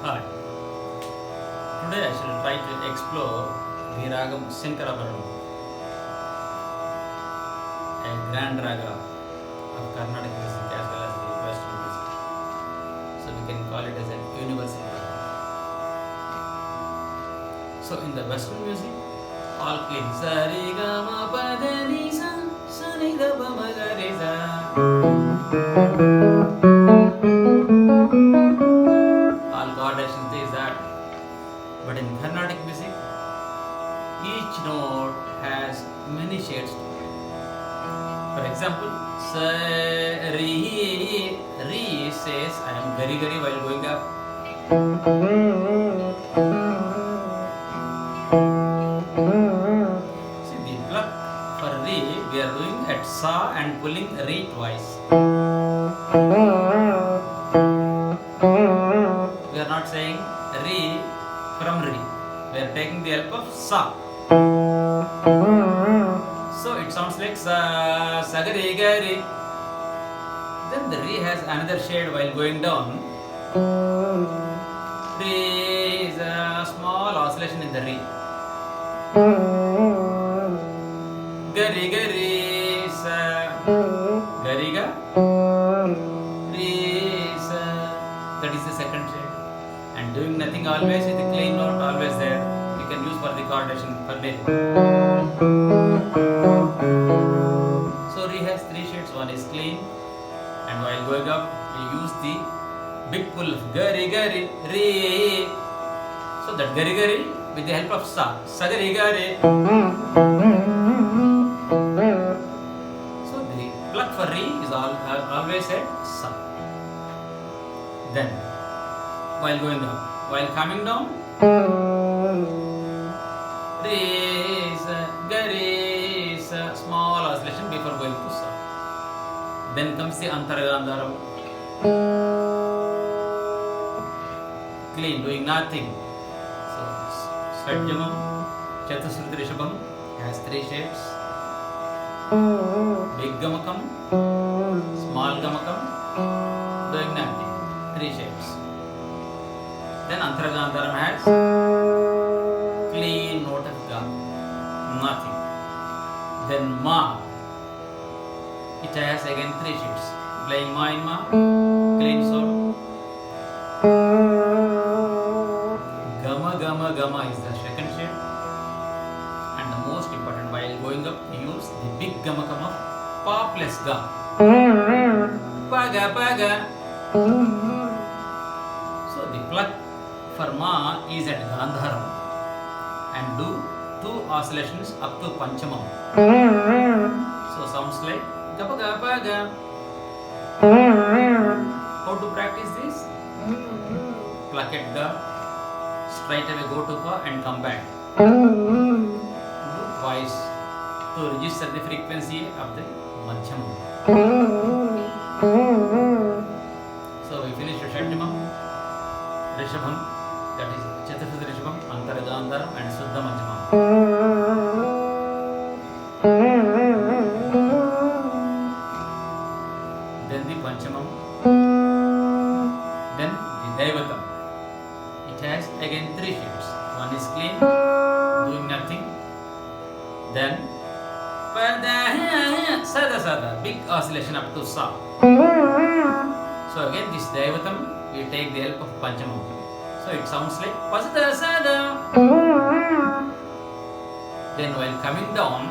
Hi. Today I shall try to explore the ragam Sankarabharanam, a grand raga of Carnatic music as well as the Western music. So we can call it as a universal raga. So in the Western music, all clean sa re ga ma pa da ni sa sa ni da ba ma ga re sa. All gradations is that. But in Carnatic music, each note has many shades to it. For example, sa re says I am gari gari while going up. See the pluck for re we are doing at sa and pulling re twice. We are not saying re from re. We are taking the help of sa. So it sounds like sa ga re ga re. Then the re has another shade while going down. Re is a small oscillation in the re. Ga re sa ga re ga re sa. That is the second shade. And doing nothing always with the clean note always there. You can use for the chordation for daily. So re has three shades. One is clean, and while going up, we use the big pull of gari gari re. So that gari gari with the help of sa ga re ga re. So the pluck for re is always at sa. Then while going up, while coming down, re sa ga re sa, small oscillation before going to sa. Then comes the Antaragandharam, clean, doing nothing. So Svajamam, Chatusruti Rishabham has three shades. Big Gamakam, small Gamakam, doing nothing, three shades. Then Antaragandharam has clean note of Ga, nothing. Then Ma, it has again three shades. Playing Ma in Ma, clean soul. Gama Gama Gama is the second shade. And the most important, while going up, we use the big Gamakam of Pa plus Ga. Paga Paga. So the pluck for Ma is at Gandharam and do two oscillations up to Panchamam. So sounds like Gapa Gapa Ga. How to practice this? Pluck at Ga, straight away go to Pa and come back. Do twice to register the frequency of the Madhyamam. So we finish Rishabhamam, Rishabham, that is Chaturthi Rishabham, Antaragandharam and Suddha Madhyamam. Then the Panchamam, then the Daivatam. It has again three shades. One is clean, doing nothing. Then Sada Sada, big oscillation up to Sa. So again this Daivatam, we take the help of Panchamam. So it sounds like Pasada Sada. Then while coming down,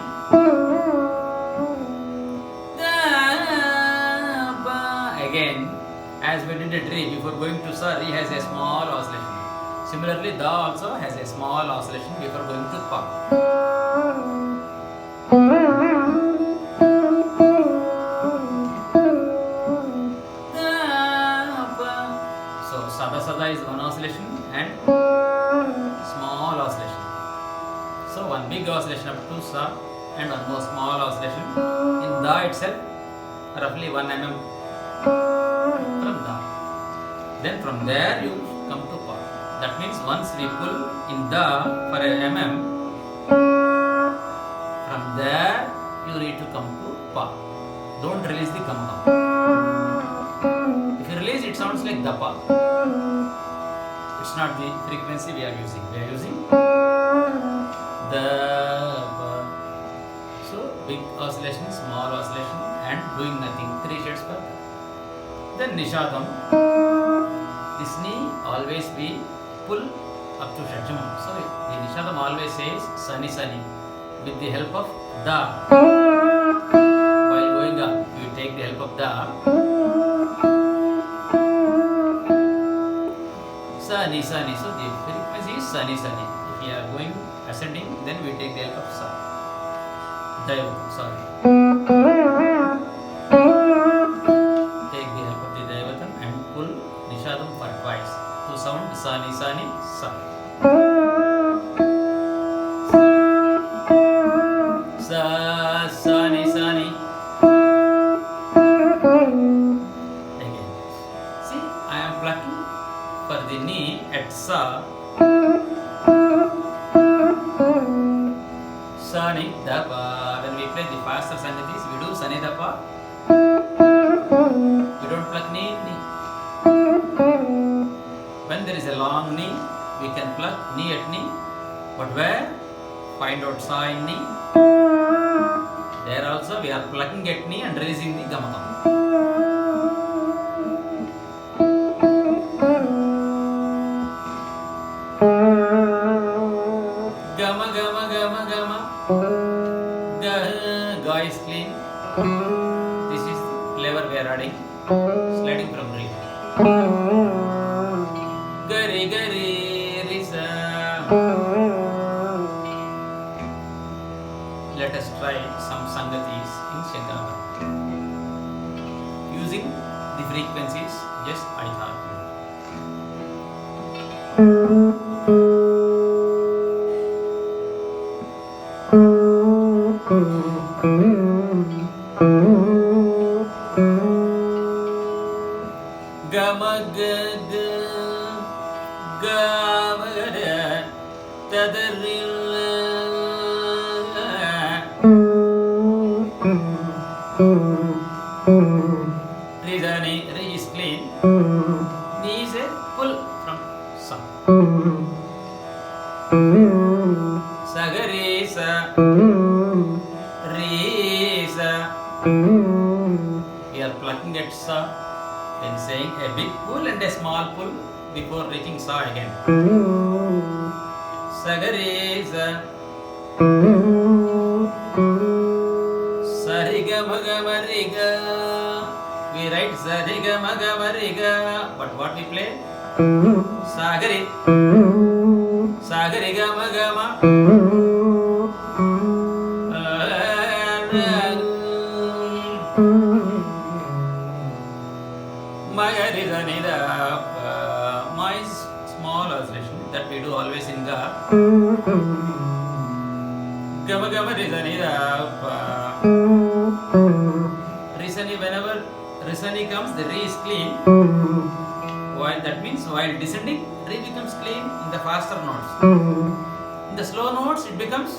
again, as we did at Re, before going to Sa, Re has a small oscillation. Similarly, Da also has a small oscillation before going to Pa. So Sada Sada is one oscillation and small oscillation. So one big oscillation up to Sa and one more small oscillation in Da itself, roughly 1 mm from Da. Then from there you come to Pa. That means once we pull in Da for a mm, from there you need to come to Pa. Don't release the Gama. If you release, it sounds like Dapa. It not the frequency we are using. We are using the so big oscillation, small oscillation, and doing nothing. 3 shades per. Then nishadam. This knee always be pull up to shadjamam. So the nishadam always says sani sani with the help of da. While going up, you take the help of da. Sani sani. So the frequency is sani sani. If we are going ascending, then we take the help of sa. Daivatam, sorry. Take the help of the Daivatam and pull nishadam for twice to sound sani sani sa. Sa sani sani. Again. See, I am plucking for the knee at sa. Sani dapa. When we play the faster sangatis, we do sani dapa. We don't pluck knee. When there is a long knee, we can pluck knee at knee. But where? Find out sa in knee. There also we are plucking at knee and raising the gamakam. Gama gama gama gama. Ga is clean. This is the flavor we are adding. Sliding from re. Gari gari risa. Let us try some sangatis in Sankarabharanam using the frequencies. Just I thought. Gama gaga gama gada tadaril Rizani, re is clean. Ni is a pull from sa. Sagare sa. Re sa. We are plucking at sa. Then saying a big pull and a small pull before reaching sa again. Sagare sa. Sariga maga mariga. We write sariga maga mariga. But what we play? Sagari. Sagari gama gama. Magari zanida. My small oscillation that we do always in ga. Gama gama rizanida. Risani, whenever risani comes, the re is clean. While that means while descending, re becomes clean in the faster notes. In the slow notes, it becomes.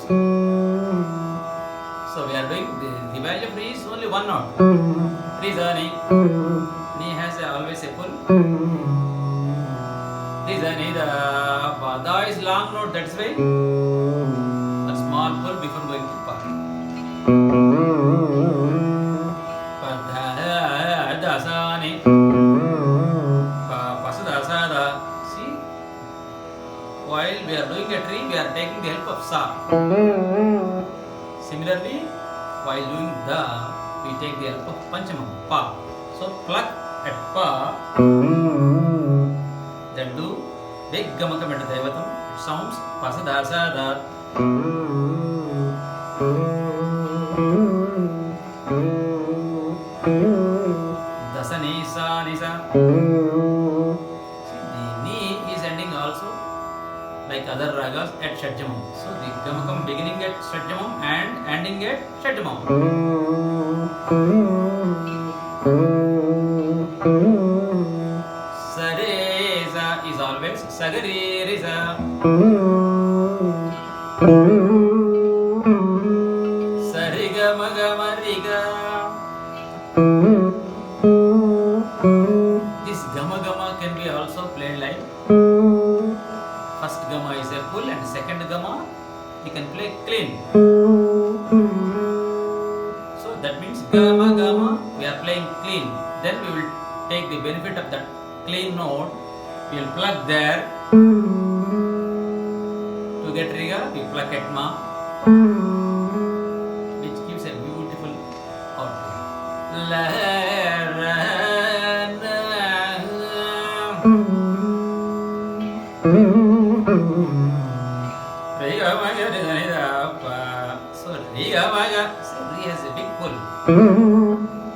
So we are doing the value of re is only one note. Risani. Ni has always a pull. Risani da is long note. That's why a small pull before going to pa. Dasani. Pasadasada. See, while we are doing a tree, we are taking the help of sa. Similarly, while doing da, we take the help of panchamam, pa. So pluck at pa. Then do big gamakam at Daivatam. It sounds pasadasada. Dasani sa nisa. See, the knee is ending also like other ragas at shadjamam. So the gamakam beginning at shadjamam and ending at shadjamam. Sareza is always sagareza. Sariga maga mariga. This gama gama can be also played like First gamma is a pull and second gamma you can play clean. So that means gamma gamma we are playing clean. Then we will take the benefit of that clean note. We will plug there. To get riga, we plug at ma, which gives a beautiful output. La, ra, na, riga maga ni da pa. So riga maga, so re has a big pull,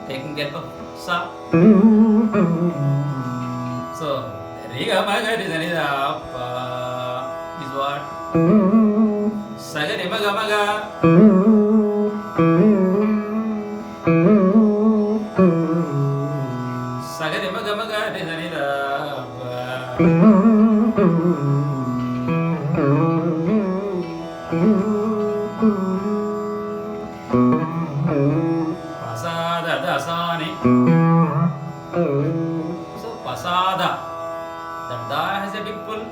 taking care of sa. So riga maga ni da pa is what? Saga ni maga maga. Saga ni maga maga ni da pa. Pasada dasani. So pasada, that da has a big pull.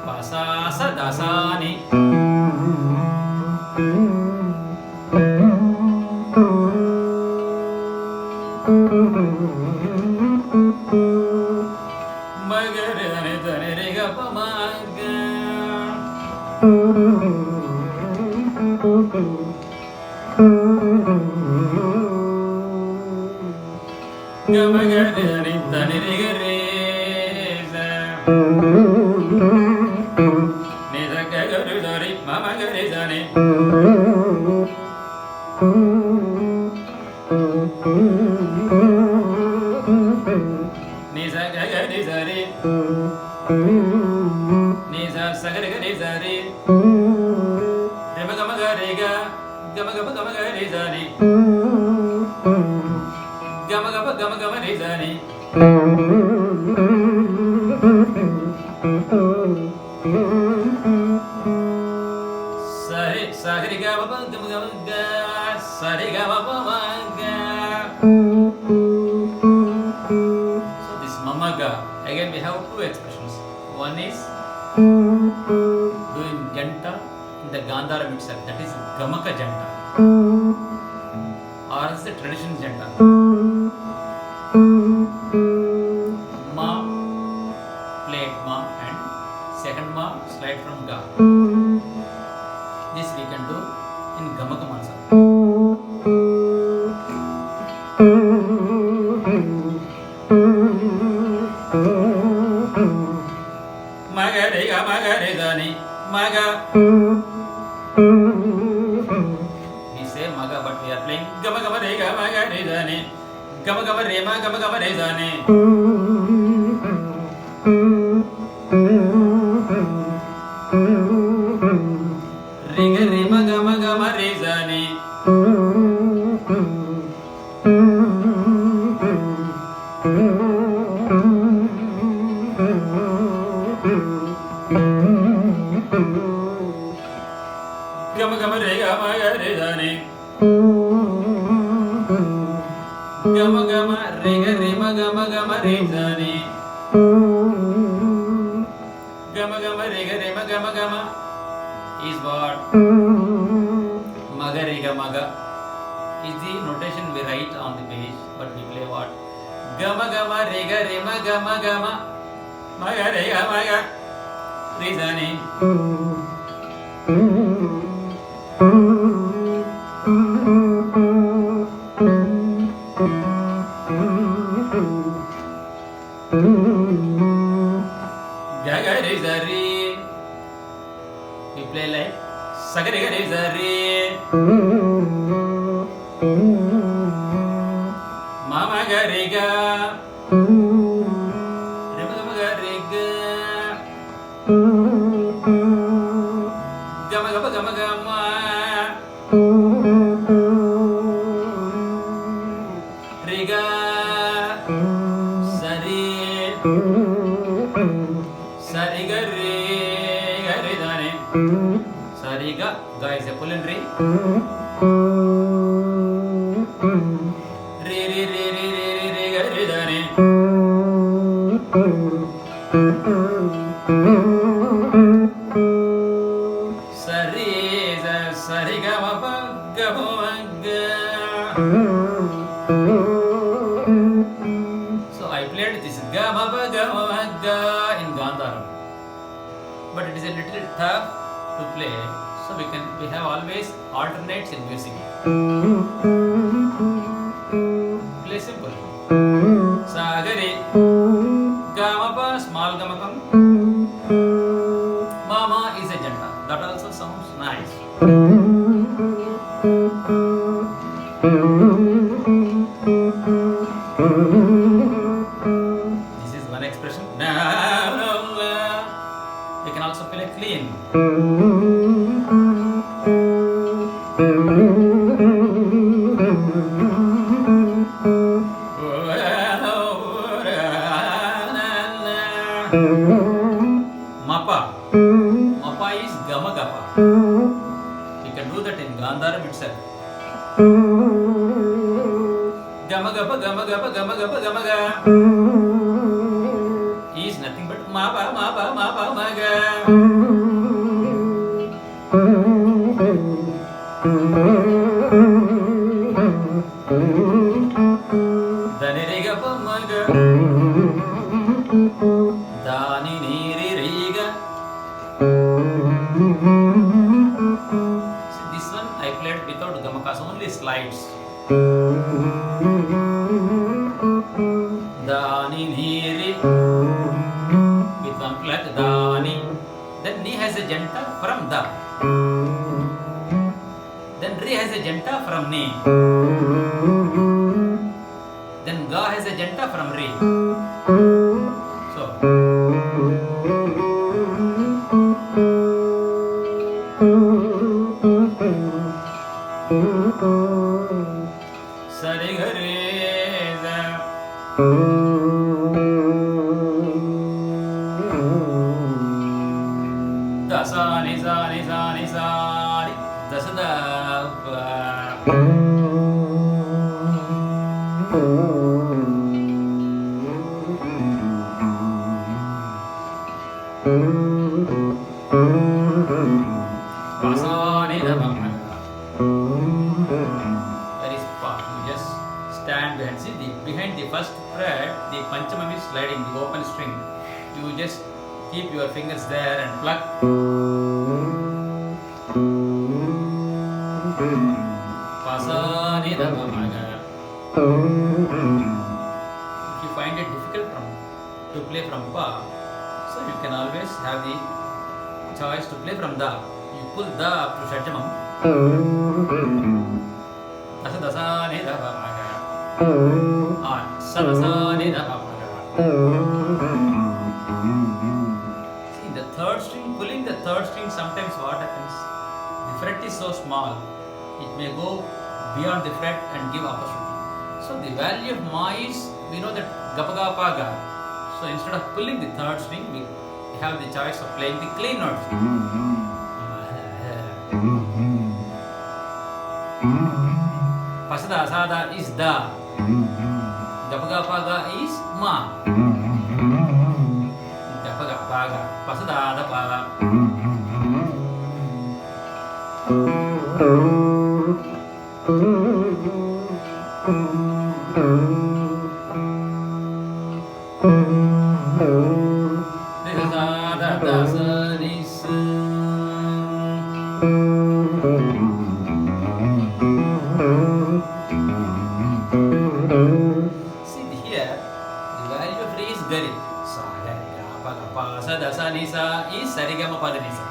Pasasa dasani. Magare dani riga pamaga. Gamagare dani riga reza. Nida gagaru dari mama gare dani. Nisa gagari zari. Nisa sagari gari zari. Rema gama gariga. Gama gama gama gari zani. Gama gama gama gama gari zani. Sari sagari gama gama gama ga. Sari gama gama ga. So this mamaga, again we have two expressions. One is doing janta in the Gandhara mixer, that is gamaka janta, or is the traditional janta. Ma, played ma, and second ma slide from ga. This we can do in gamaka mansa. Maga riga maga rizani maga. We say maga, but we are playing gama gama riga maga rizani. Gama gama rema gama gama rizani. Riga rema gama gama rizani. Gama gama rega maga rizani. Gama gama rega rema gama gama rizani. Gama gama rega rema gama gama is what? Maga rega maga is the notation we write on the page, but we play what? Gama gama rega rema gama gama maga rega maga rizani. Gagari zari, we play like sagari gari zari. Mama gariga, rema gama gariga. Gama gama gama gama. Riga sari. Sari gari gari dani. Sari ga is a pull and re. Re re re re re re re gari dani. So I played this ga in Gandharam, but it is a little tough to play. So we have always alternates in music. Play simple. Sagari gamapa small gamakam. Mama is a janta. That also sounds nice. This is one expression. You can also play clean. Mapa. Mapa is gamagapa. You can do that in Gandharam itself. Gamagapa, gamagapa, gamagapa, gamaga is nothing but mapa, mapa, mapa, maga. Dani regapa maga. Dani niri rega. See, this one I played without gamakas, only slides. Dani niri with one flat dani. Then ni has a janta from da. Then re has a janta from ni. Then ga has a janta from re. So sari gare da. Dasani sani sani sani dasada. Pasani dhamma. That is part. You just stand behind. See, behind the first fret, the panchamam is sliding, the open string. You just keep your fingers there and pluck. Pasani dhamma. If you find it difficult to play from pa, so you can always have the choice to play from da. You pull da up to shadjamam. Dasa dasa ni da ba ma ga. Or sa dasa ni da ba ma ga. See, the third string, pulling the third string, sometimes what happens? The fret is so small, it may go beyond the fret and give opportunity. So the value of ma is, we know that gapaga paga. So instead of pulling the third string, we have the choice of playing the clean notes. Pasada asada is da. Gapaga paga is ma. Gapaga paga. Pasada da paga. See here, the value of re is gari. Sa ga ga pa ga pa sa da sa ni sa is sarigama pa da ni sa.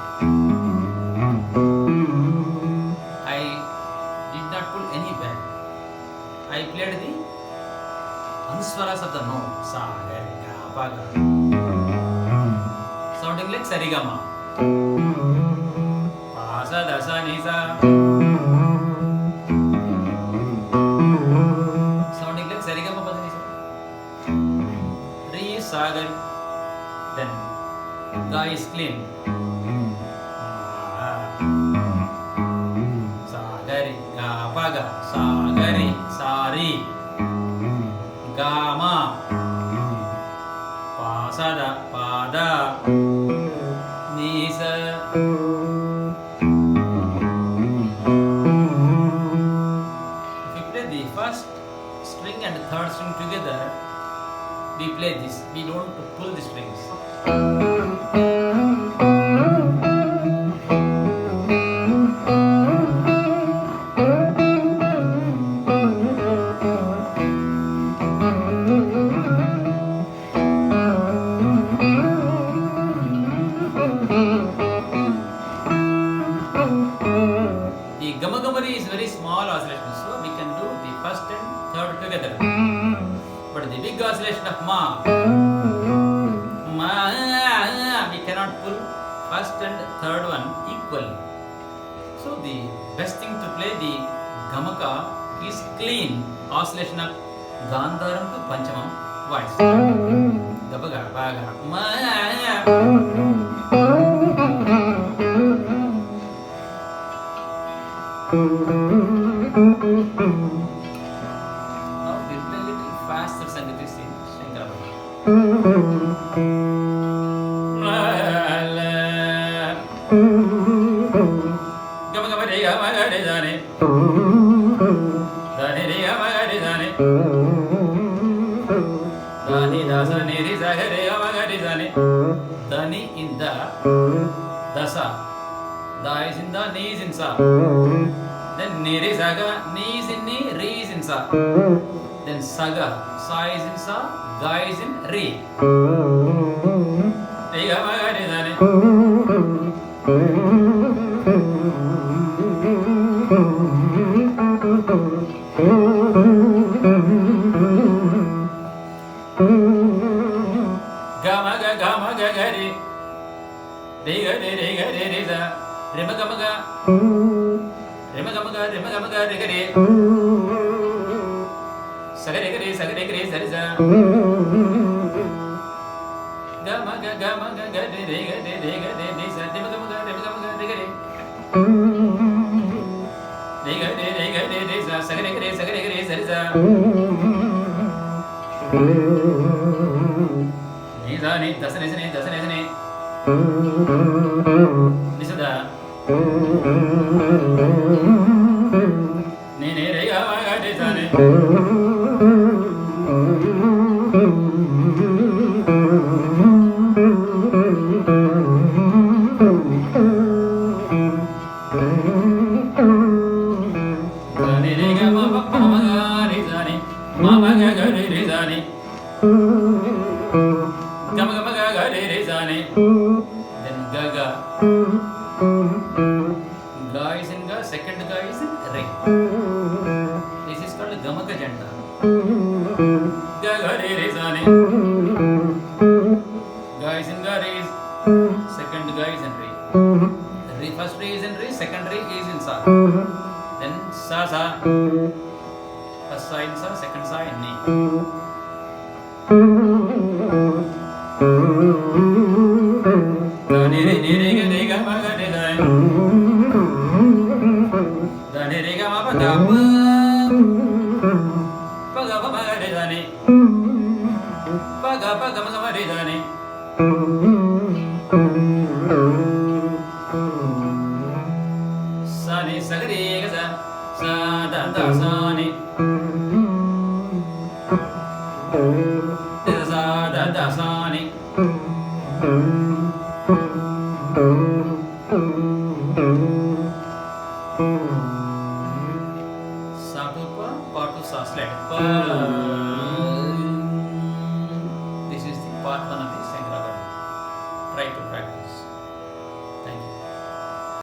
I did not pull any bell. I played the answaras of the note. Sa ga ga pa ga. Sounding like sarigama. Pa sa da sa ni sa. Sarigama pa sa. Re is sagar. Then ga is clean. Sagari ga paga. Sagari sari. Gama. Pa sada pada nisa. If we play the first string and third string together, we play this. We don't pull the strings. The gamagamari is very small oscillation, so we can do the first and third together. But the big oscillation of ma, we cannot pull first and third one equally. So the best thing to play the gamaka is clean oscillation of Gandharam to Panchamam voice. Gabaga, baga, ma. Now we'll play a little faster Sangeet in Dani in the dasa. Da is in the, ni is in sa. Then ni re saga, ni is in ni, re is in sa. Then saga, sa is in sa, ga is in re. Re ga ma ga re da ne. Ga ma ga ga re. Re ga re re ga re re sa. Re ma ga ma ga. Re ma ga ma ga re ma ga ma ga re ga re. Sa ga re ga re sa ga re ga re sa re sa. Ga ma ga ga re re ga re re ga re re sa. Re ma ga ma ga re ma ga ma ga re ga re. Re ga re re sa sa ga re ga re sa ga re ga re sa re sa. Ni sa ni da sa ni sa ni da sa ni sa ni. Ni sa da. Ni ni re ga ma ga re sa ni. Ni re ga ma pa ma ga re sa ni. Ma ma ga ga re re sa ni. Ga ma ga re re sa ni. Then ga ga. Ga is in ga, second ga is in re. This is called gamaka janta. Ga ga re re sa ni. Ga is in ga, re is second ga is in re. Re first re is in re, second re is in sa. Then sa sa. First sa in sa, second sa in ni. Da ni re ga ma ga re da. Da ni re ga ma pa da pa. Pa ga pa ma ga re da ni. Pa ga ma ga ma re da ni. Sa ni sa ga re ga sa. Sa da da sa ni. Sa da da sa ni. Sa to pa to sa slide. Pa. This is the part one of the Sankarabharanam. Try to practice.